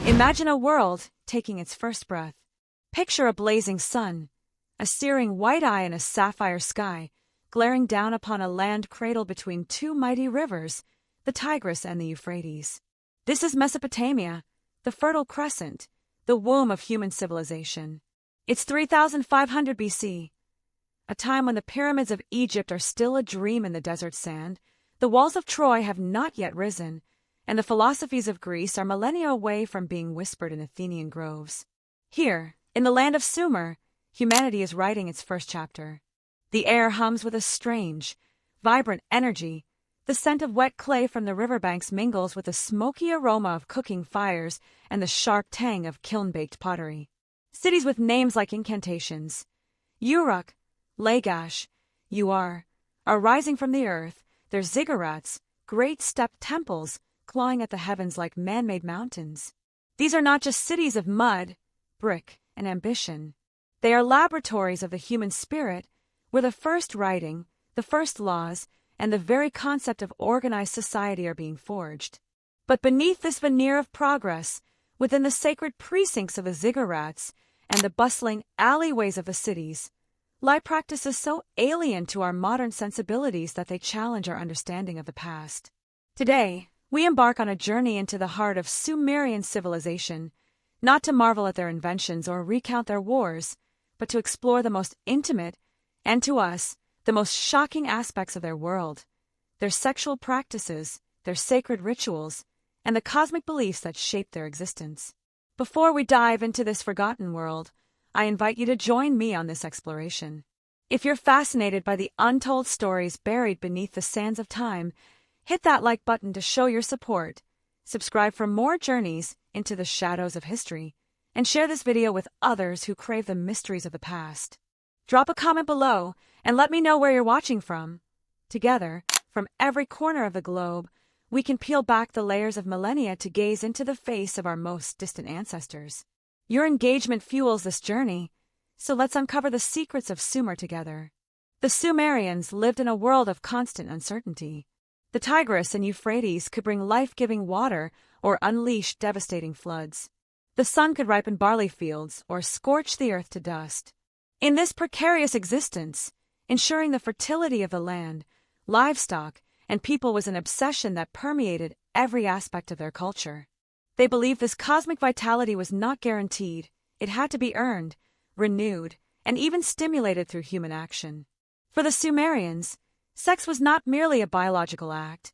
Imagine a world taking its first breath. Picture a blazing sun, a searing white eye in a sapphire sky, glaring down upon a land cradled between two mighty rivers, the Tigris and the Euphrates. This is Mesopotamia, the Fertile Crescent, the womb of human civilization. It's 3500 BC, a time when the pyramids of Egypt are still a dream in the desert sand, the walls of Troy have not yet risen, and the philosophies of Greece are millennia away from being whispered in Athenian groves. Here, in the land of Sumer, humanity is writing its first chapter. The air hums with a strange, vibrant energy. The scent of wet clay from the riverbanks mingles with the smoky aroma of cooking fires and the sharp tang of kiln-baked pottery. Cities with names like incantations, Uruk, Lagash, are rising from the earth, their ziggurats, great stepped temples, clawing at the heavens like man-made mountains. These are not just cities of mud, brick, and ambition. They are laboratories of the human spirit, where the first writing, the first laws, and the very concept of organized society are being forged. But beneath this veneer of progress, within the sacred precincts of the ziggurats and the bustling alleyways of the cities, lie practices so alien to our modern sensibilities that they challenge our understanding of the past. Today, we embark on a journey into the heart of Sumerian civilization, not to marvel at their inventions or recount their wars, but to explore the most intimate, and to us, the most shocking aspects of their world, their sexual practices, their sacred rituals, and the cosmic beliefs that shape their existence. Before we dive into this forgotten world, I invite you to join me on this exploration. If you're fascinated by the untold stories buried beneath the sands of time, hit that like button to show your support, subscribe for more journeys into the shadows of history, and share this video with others who crave the mysteries of the past. Drop a comment below and let me know where you're watching from. Together, from every corner of the globe, we can peel back the layers of millennia to gaze into the face of our most distant ancestors. Your engagement fuels this journey, so let's uncover the secrets of Sumer together. The Sumerians lived in a world of constant uncertainty. The Tigris and Euphrates could bring life-giving water or unleash devastating floods. The sun could ripen barley fields or scorch the earth to dust. In this precarious existence, ensuring the fertility of the land, livestock, and people was an obsession that permeated every aspect of their culture. They believed this cosmic vitality was not guaranteed. It had to be earned, renewed, and even stimulated through human action. For the Sumerians, sex was not merely a biological act.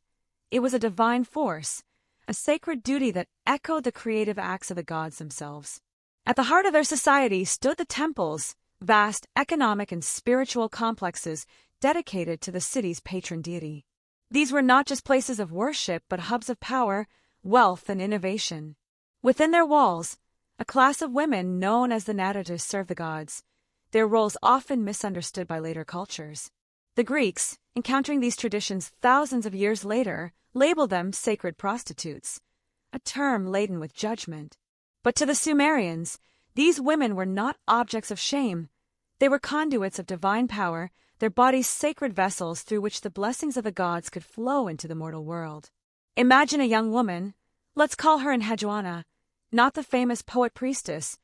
It was a divine force, a sacred duty that echoed the creative acts of the gods themselves. At the heart of their society stood the temples, vast economic and spiritual complexes dedicated to the city's patron deity. These were not just places of worship, but hubs of power, wealth, and innovation. Within their walls, a class of women known as the Natadis served the gods, their roles often misunderstood by later cultures. The Greeks, encountering these traditions thousands of years later, labeled them sacred prostitutes, a term laden with judgment. But to the Sumerians, these women were not objects of shame. They were conduits of divine power, their bodies sacred vessels through which the blessings of the gods could flow into the mortal world. Imagine a young woman, let's call her Inanna, not the famous poet priestess,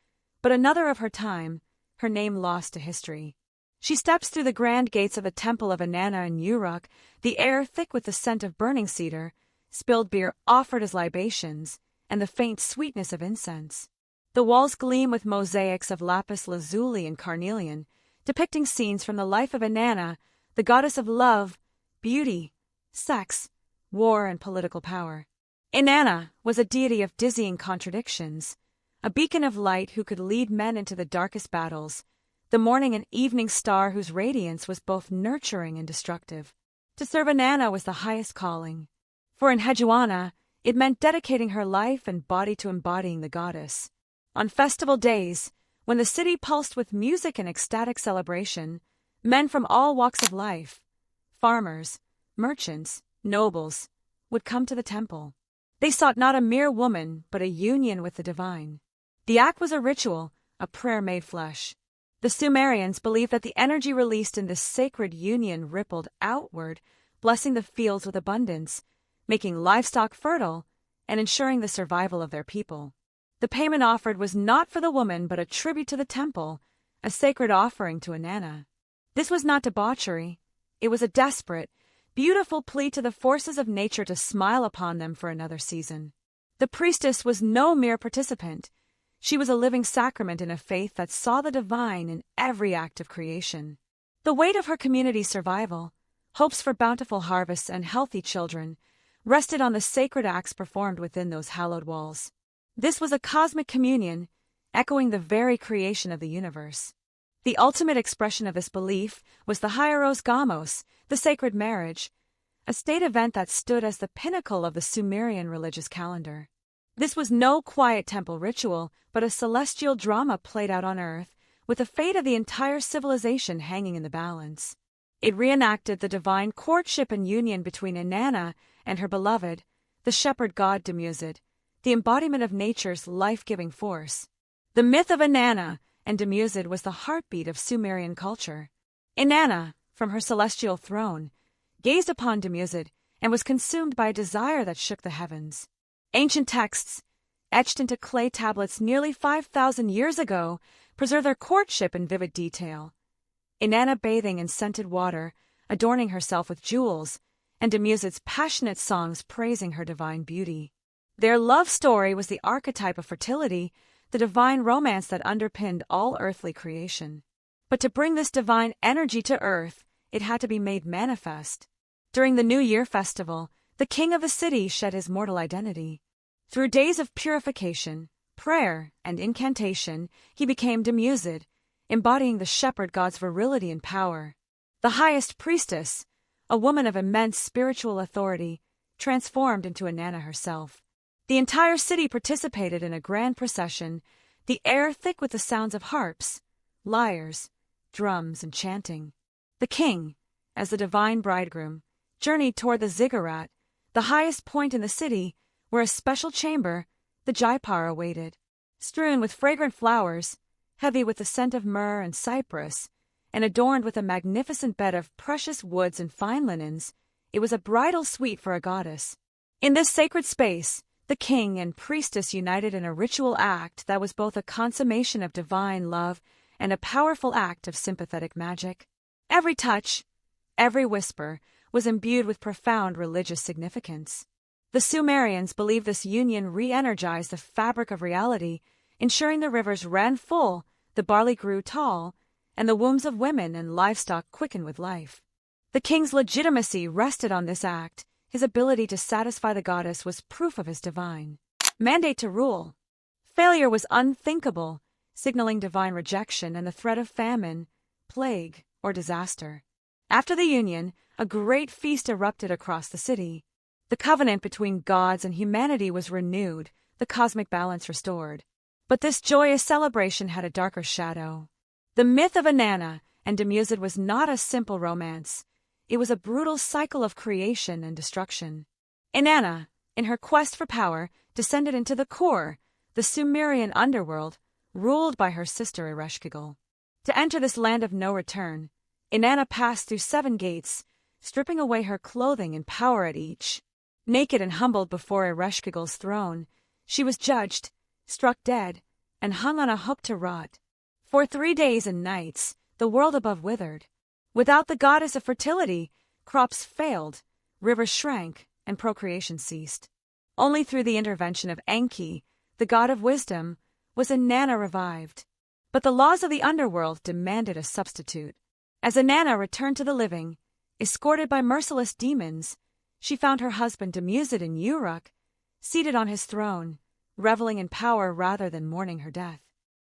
but another of her time, her name lost to history. She steps through the grand gates of the temple of Inanna in Uruk, the air thick with the scent of burning cedar, spilled beer offered as libations, and the faint sweetness of incense. The walls gleam with mosaics of lapis lazuli and carnelian, depicting scenes from the life of Inanna, the goddess of love, beauty, sex, war, and political power. Inanna was a deity of dizzying contradictions, a beacon of light who could lead men into the darkest battles, the morning and evening star whose radiance was both nurturing and destructive. To serve Inanna was the highest calling. For Inanna, it meant dedicating her life and body to embodying the goddess. On festival days, when the city pulsed with music and ecstatic celebration, men from all walks of life, farmers, merchants, nobles, would come to the temple. They sought not a mere woman, but a union with the divine. The act was a ritual, a prayer made flesh. The Sumerians believed that the energy released in this sacred union rippled outward, blessing the fields with abundance, making livestock fertile, and ensuring the survival of their people. The payment offered was not for the woman but a tribute to the temple, a sacred offering to Inanna. This was not debauchery. It was a desperate, beautiful plea to the forces of nature to smile upon them for another season. The priestess was no mere participant. She was a living sacrament in a faith that saw the divine in every act of creation. The weight of her community's survival, hopes for bountiful harvests and healthy children, rested on the sacred acts performed within those hallowed walls. This was a cosmic communion, echoing the very creation of the universe. The ultimate expression of this belief was the Hieros Gamos, the sacred marriage, a state event that stood as the pinnacle of the Sumerian religious calendar. This was no quiet temple ritual, but a celestial drama played out on earth, with the fate of the entire civilization hanging in the balance. It reenacted the divine courtship and union between Inanna and her beloved, the shepherd god Dumuzid, the embodiment of nature's life-giving force. The myth of Inanna and Dumuzid was the heartbeat of Sumerian culture. Inanna, from her celestial throne, gazed upon Dumuzid and was consumed by a desire that shook the heavens. Ancient texts, etched into clay tablets nearly 5,000 years ago, preserve their courtship in vivid detail. Inanna bathing in scented water, adorning herself with jewels, and Dumuzid's passionate songs praising her divine beauty. Their love story was the archetype of fertility, the divine romance that underpinned all earthly creation. But to bring this divine energy to earth, it had to be made manifest. During the New Year festival, the king of the city shed his mortal identity. Through days of purification, prayer, and incantation, he became Dumuzid, embodying the shepherd god's virility and power. The highest priestess, a woman of immense spiritual authority, transformed into Inanna herself. The entire city participated in a grand procession, the air thick with the sounds of harps, lyres, drums, and chanting. The king, as the divine bridegroom, journeyed toward the ziggurat, the highest point in the city, where a special chamber, the jaipar, awaited. Strewn with fragrant flowers, heavy with the scent of myrrh and cypress, and adorned with a magnificent bed of precious woods and fine linens, it was a bridal suite for a goddess. In this sacred space, the king and priestess united in a ritual act that was both a consummation of divine love and a powerful act of sympathetic magic. Every touch, every whisper, was imbued with profound religious significance. The Sumerians believed this union re-energized the fabric of reality, ensuring the rivers ran full, the barley grew tall, and the wombs of women and livestock quickened with life. The king's legitimacy rested on this act. His ability to satisfy the goddess was proof of his divine mandate to rule. Failure was unthinkable, signaling divine rejection and the threat of famine, plague, or disaster. After the union, a great feast erupted across the city. The covenant between gods and humanity was renewed, the cosmic balance restored. But this joyous celebration had a darker shadow. The myth of Inanna and Dumuzid was not a simple romance. It was a brutal cycle of creation and destruction. Inanna, in her quest for power, descended into the core, the Sumerian underworld, ruled by her sister Ereshkigal. To enter this land of no return, Inanna passed through 7 gates, stripping away her clothing and power at each. Naked and humbled before Ereshkigal's throne, she was judged, struck dead, and hung on a hook to rot. For 3 days and nights, the world above withered. Without the goddess of fertility, crops failed, rivers shrank, and procreation ceased. Only through the intervention of Enki, the god of wisdom, was Inanna revived. But the laws of the underworld demanded a substitute. As Inanna returned to the living, escorted by merciless demons, she found her husband Dumuzid in Uruk, seated on his throne, reveling in power rather than mourning her death.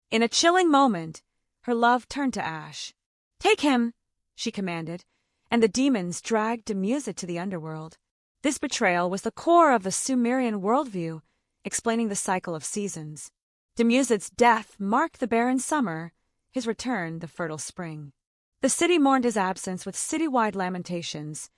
In a chilling moment, her love turned to ash. "Take him," she commanded, and the demons dragged Dumuzid to the underworld. This betrayal was the core of the Sumerian worldview, explaining the cycle of seasons. Dumuzid's death marked the barren summer, his return the fertile spring. The city mourned his absence with citywide lamentations,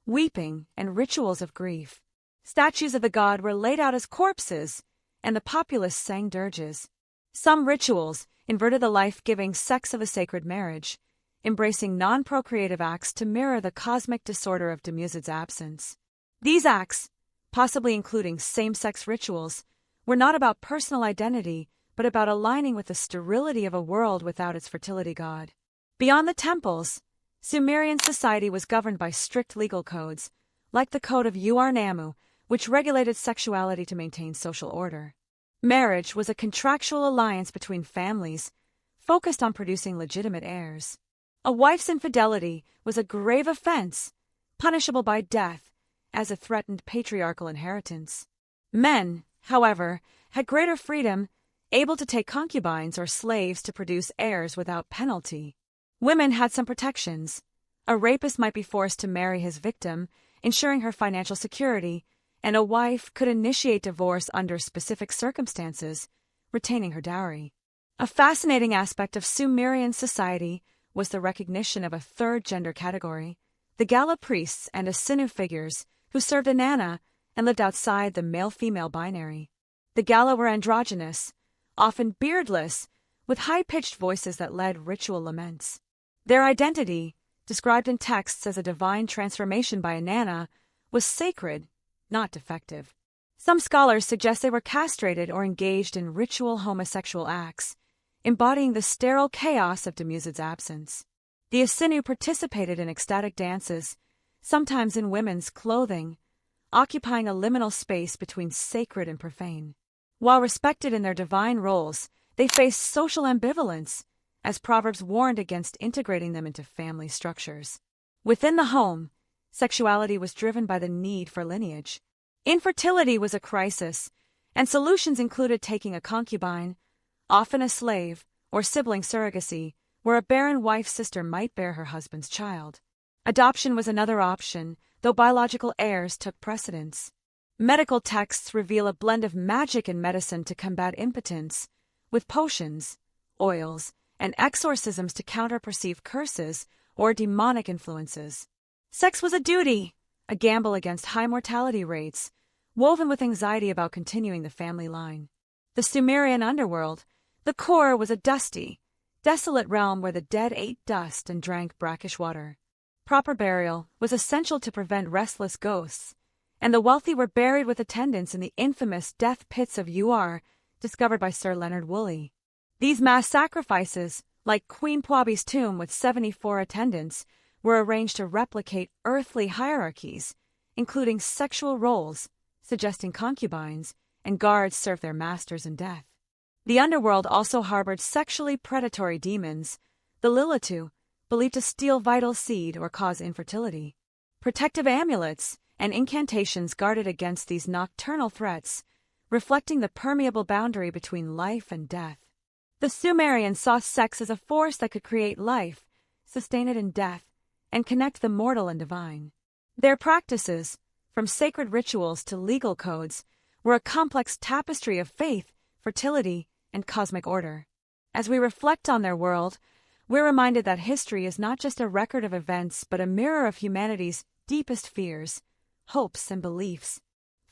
weeping, and rituals of grief. Statues of the god were laid out as corpses, and the populace sang dirges. Some rituals inverted the life-giving sex of the sacred marriage, embracing non-procreative acts to mirror the cosmic disorder of Dumuzid's absence. These acts, possibly including same-sex rituals, were not about personal identity, but about aligning with the sterility of a world without its fertility god. Beyond the temples, Sumerian society was governed by strict legal codes, like the Code of Ur-Nammu, which regulated sexuality to maintain social order. Marriage was a contractual alliance between families, focused on producing legitimate heirs. A wife's infidelity was a grave offense, punishable by death, as it threatened patriarchal inheritance. Men, however, had greater freedom, able to take concubines or slaves to produce heirs without penalty. Women had some protections. A rapist might be forced to marry his victim, ensuring her financial security, and a wife could initiate divorce under specific circumstances, retaining her dowry. A fascinating aspect of Sumerian society was the recognition of a third gender category, the gala priests and Asinu figures who served Inanna and lived outside the male-female binary. The gala were androgynous, often beardless, with high-pitched voices that led ritual laments. Their identity, described in texts as a divine transformation by Inanna, was sacred, not defective. Some scholars suggest they were castrated or engaged in ritual homosexual acts, embodying the sterile chaos of Dumuzid's absence. The Asinu participated in ecstatic dances, sometimes in women's clothing, occupying a liminal space between sacred and profane. While respected in their divine roles, they faced social ambivalence, as Proverbs warned against integrating them into family structures. Within the home, sexuality was driven by the need for lineage. Infertility was a crisis, and solutions included taking a concubine, often a slave, or sibling surrogacy, where a barren wife's sister might bear her husband's child. Adoption was another option, though biological heirs took precedence. Medical texts reveal a blend of magic and medicine to combat impotence, with potions, oils, and exorcisms to counter perceived curses or demonic influences. Sex was a duty, a gamble against high mortality rates, woven with anxiety about continuing the family line. The Sumerian underworld, the core, was a dusty, desolate realm where the dead ate dust and drank brackish water. Proper burial was essential to prevent restless ghosts, and the wealthy were buried with attendants in the infamous death pits of Ur, discovered by Sir Leonard Woolley. These mass sacrifices, like Queen Pwabi's tomb with 74 attendants, were arranged to replicate earthly hierarchies, including sexual roles, suggesting concubines, and guards served their masters in death. The underworld also harbored sexually predatory demons, the Lilitu, believed to steal vital seed or cause infertility. Protective amulets and incantations guarded against these nocturnal threats, reflecting the permeable boundary between life and death. The Sumerians saw sex as a force that could create life, sustain it in death, and connect the mortal and divine. Their practices, from sacred rituals to legal codes, were a complex tapestry of faith, fertility, and cosmic order. As we reflect on their world, we're reminded that history is not just a record of events, but a mirror of humanity's deepest fears, hopes, and beliefs.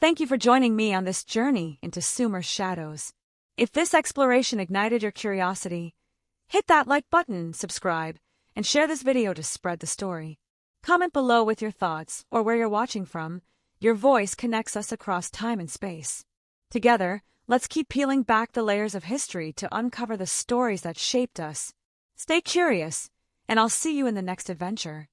Thank you for joining me on this journey into Sumer's shadows. If this exploration ignited your curiosity, hit that like button, subscribe, and share this video to spread the story. Comment below with your thoughts or where you're watching from. Your voice connects us across time and space. Together, let's keep peeling back the layers of history to uncover the stories that shaped us. Stay curious, and I'll see you in the next adventure.